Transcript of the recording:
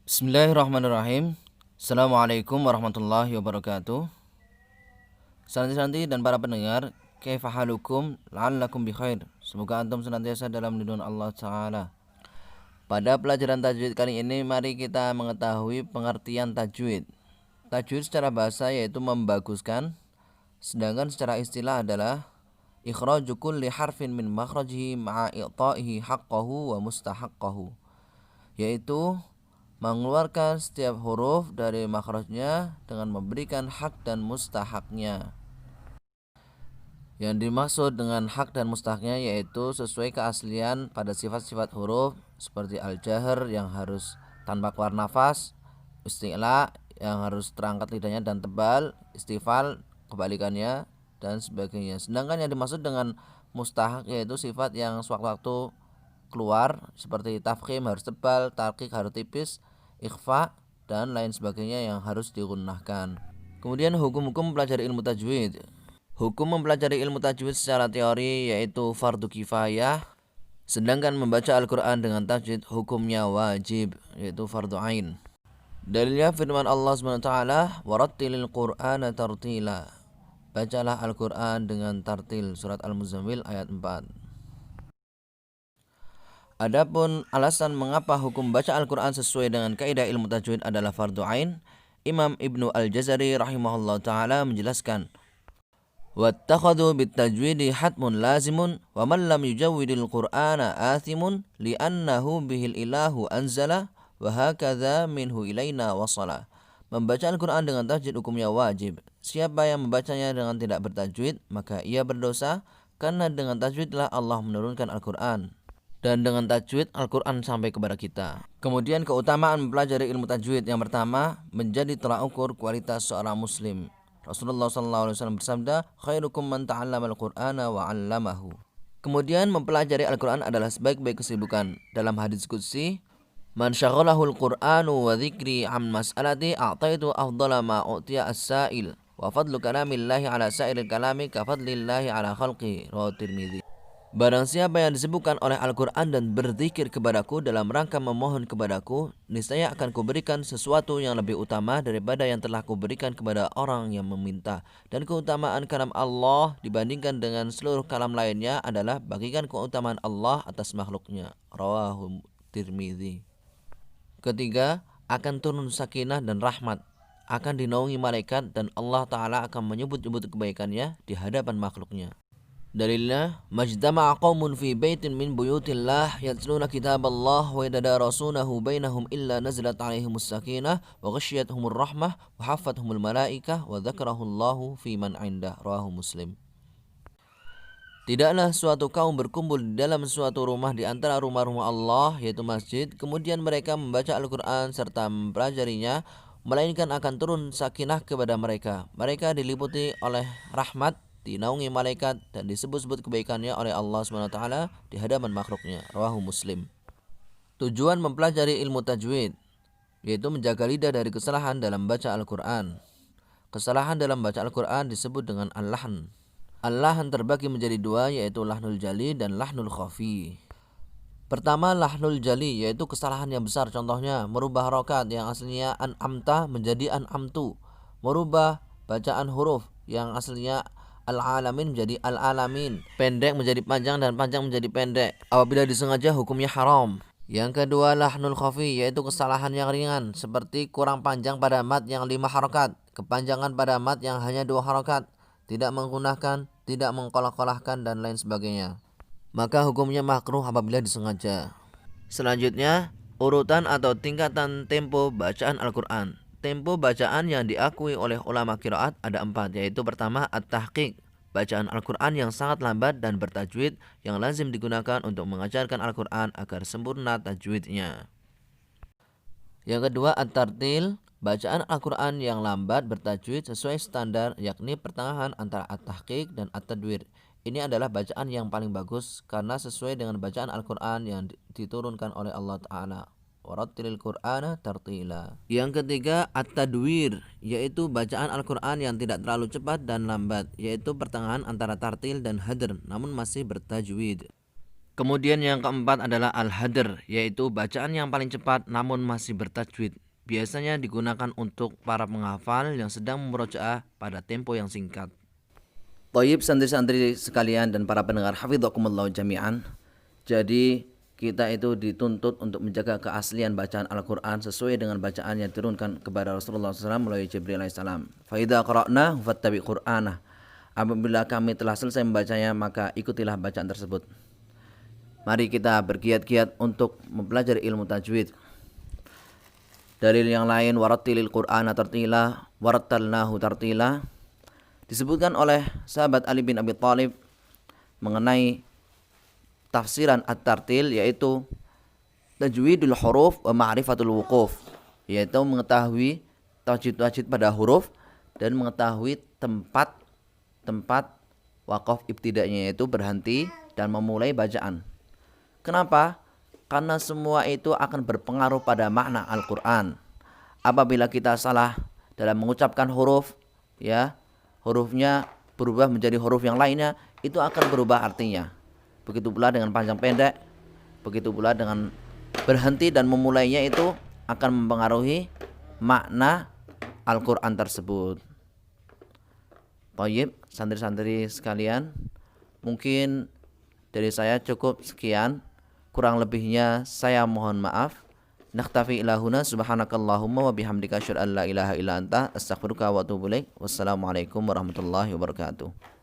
Bismillahirrahmanirrahim. Assalamualaikum warahmatullahi wabarakatuh. Santi-santi dan para pendengar, kaifa halukum la'allakum bi khair. Semoga antum senantiasa dalam lindungan Allah Ta'ala. Pada pelajaran tajwid kali ini, mari kita mengetahui pengertian tajwid. Tajwid secara bahasa yaitu membaguskan, sedangkan secara istilah adalah ikhraju kulli harfin min makhrajihi ma'a i'ta'ihi haqqahu wa mustahaqqahu, yaitu mengeluarkan setiap huruf dari makhrajnya dengan memberikan hak dan mustahaknya. Yang dimaksud dengan hak dan mustahaknya yaitu sesuai keaslian pada sifat-sifat huruf seperti al-jahr yang harus tanpa keluar nafas, isti'la yang harus terangkat lidahnya dan tebal, istifal kebalikannya dan sebagainya. Sedangkan yang dimaksud dengan mustahak yaitu sifat yang sewaktu-waktu keluar seperti tafkhim harus tebal, tarqiq harus tipis, ikhfa dan lain sebagainya yang harus digunakan. Kemudian hukum-hukum mempelajari ilmu tajwid. Hukum mempelajari ilmu tajwid secara teori yaitu fardu kifayah, sedangkan membaca Al-Quran dengan tajwid hukumnya wajib yaitu fardu ain. Dalilnya firman Allah SWT, warattilil Qur'ana tartila. Bacalah Al-Quran dengan tartil, surat Al-Muzammil ayat 4. Adapun alasan mengapa hukum baca Al-Quran sesuai dengan kaidah ilmu tajwid adalah fardu ain, Imam Ibnu Al-Jazari rahimahullah ta'ala menjelaskan, wattakhadhu bitajwidi hatmun lazimun wa man lam yujawwidil qur'ana athimun li'annahu bihil ilahu anzala wa hakadha minhu ilaina wasala. Membaca Al-Quran dengan tajwid hukumnya wajib. Siapa yang membacanya dengan tidak bertajwid maka ia berdosa, karena dengan tajwidlah Allah menurunkan Al-Quran, dan dengan tajwid Al-Quran sampai kepada kita. Kemudian keutamaan mempelajari ilmu tajwid. Yang pertama, menjadi tolak ukur kualitas seorang muslim. Rasulullah SAW bersabda, khairukum man ta'allama al-Qur'ana wa 'allamahu. Kemudian mempelajari Al-Quran adalah sebaik-baik kesibukan. Dalam hadis qudsi, man syaghalahu al-Qur'anu wa dzikri am mas'alati a'taitu afdala ma u'tiya as-sa'il wa fadlu kalamillahi ala sa'iril kalami ka fadlillahi ala khalqi, rawahu Tirmidzi. Barang siapa yang disebutkan oleh Al-Quran dan berzikir kepadaku dalam rangka memohon kepadaku, niscaya akan kuberikan sesuatu yang lebih utama daripada yang telah kuberikan kepada orang yang meminta. Dan keutamaan kalam Allah dibandingkan dengan seluruh kalam lainnya adalah bagikan keutamaan Allah atas makhluknya, rawahu Tirmidzi. Ketiga, akan turun sakinah dan rahmat, akan dinaungi malaikat, dan Allah Ta'ala akan menyebut-nyebut kebaikannya di hadapan makhluknya. Dalilnya, majtama'a qaumun fi baitin min buyutillah yatluna kitaballah wa yatadarasunahu bainahum illa nazalat 'alaihimus sakinah wa ghasyiyatuhumur rahmah wa hafathumul malaikah wa dzakarahullahu fi man 'indah, rawahu Muslim. Tidaklah suatu kaum berkumpul di dalam suatu rumah di antara rumah-rumah Allah yaitu masjid, kemudian mereka membaca Al-Quran serta mempelajarinya, melainkan akan turun sakinah kepada mereka. Mereka diliputi oleh rahmat, dinaungi malaikat, dan disebut-sebut kebaikannya oleh Allah SWT di hadapan makhluknya, rawahu Muslim. Tujuan mempelajari ilmu tajwid yaitu menjaga lidah dari kesalahan dalam baca Al-Quran. Kesalahan dalam baca Al-Quran disebut dengan al-lahn. Al-lahn terbagi menjadi dua, yaitu lahnul jali dan lahnul khafi. Pertama, lahnul jali, yaitu kesalahan yang besar. Contohnya, merubah harokat yang aslinya an-amta menjadi an-amtu, merubah bacaan huruf yang aslinya al-alamin menjadi al-alamin, pendek menjadi panjang dan panjang menjadi pendek. Apabila disengaja hukumnya haram. Yang kedua, lahnul khafi, yaitu kesalahan yang ringan, seperti kurang panjang pada mat yang 5 harokat, kepanjangan pada mat yang hanya 2 harokat, tidak menggunakan, tidak mengkolak-kolahkan, dan lain sebagainya. Maka hukumnya makruh apabila disengaja. Selanjutnya, urutan atau tingkatan tempo bacaan Al-Quran. Tempo bacaan yang diakui oleh ulama qiraat ada 4, yaitu pertama at-tahqiq, bacaan Al-Quran yang sangat lambat dan bertajwid yang lazim digunakan untuk mengajarkan Al-Quran agar sempurna tajwidnya. Yang kedua at-tartil, bacaan Al-Quran yang lambat bertajwid sesuai standar, yakni pertengahan antara at-tahqiq dan at-tadwir. Ini adalah bacaan yang paling bagus karena sesuai dengan bacaan Al-Quran yang diturunkan oleh Allah Ta'ala. Warattilil Qur'ana tartila. Yang ketiga at-tadwir, yaitu bacaan Al-Quran yang tidak terlalu cepat dan lambat, yaitu pertengahan antara tartil dan hadr namun masih bertajwid. Kemudian yang keempat adalah al-hadr, yaitu bacaan yang paling cepat namun masih bertajwid. Biasanya digunakan untuk para penghafal yang sedang memurojaah pada tempo yang singkat. Thayyib, santri-santri sekalian dan para pendengar hafidhakumullah jami'an. Jadi kita itu dituntut untuk menjaga keaslian bacaan Al-Quran sesuai dengan bacaan yang diturunkan kepada Rasulullah SAW melalui Jibril AS. Fa'idha qara'na fattabi qur'anah. Apabila kami telah selesai membacanya, maka ikutilah bacaan tersebut. Mari kita bergiat-giat untuk mempelajari ilmu tajwid. Dalil yang lain, warattilil qur'ana tartila warattalnahu tartila, disebutkan oleh sahabat Ali bin Abi Thalib mengenai tafsiran at-tartil, yaitu tajwidul huruf wa ma'rifatul wuquf, yaitu mengetahui tajwid pada huruf dan mengetahui tempat waqaf ibtidanya, yaitu berhenti dan memulai bacaan. Kenapa? Karena semua itu akan berpengaruh pada makna Al-Quran. Apabila kita salah dalam mengucapkan huruf, ya, hurufnya berubah menjadi huruf yang lainnya, itu akan berubah artinya. Begitu pula dengan panjang pendek, begitu pula dengan berhenti dan memulainya, itu akan mempengaruhi makna Al-Quran tersebut. Baik, santri-santri sekalian, mungkin dari saya cukup sekian. Kurang lebihnya saya mohon maaf. Naktafi ilahuna, subhanakallahumma wa bihamdika asyhadu an la ilaha illa anta astaghfiruka wa atubu ilaik. Wassalamualaikum warahmatullahi wabarakatuh.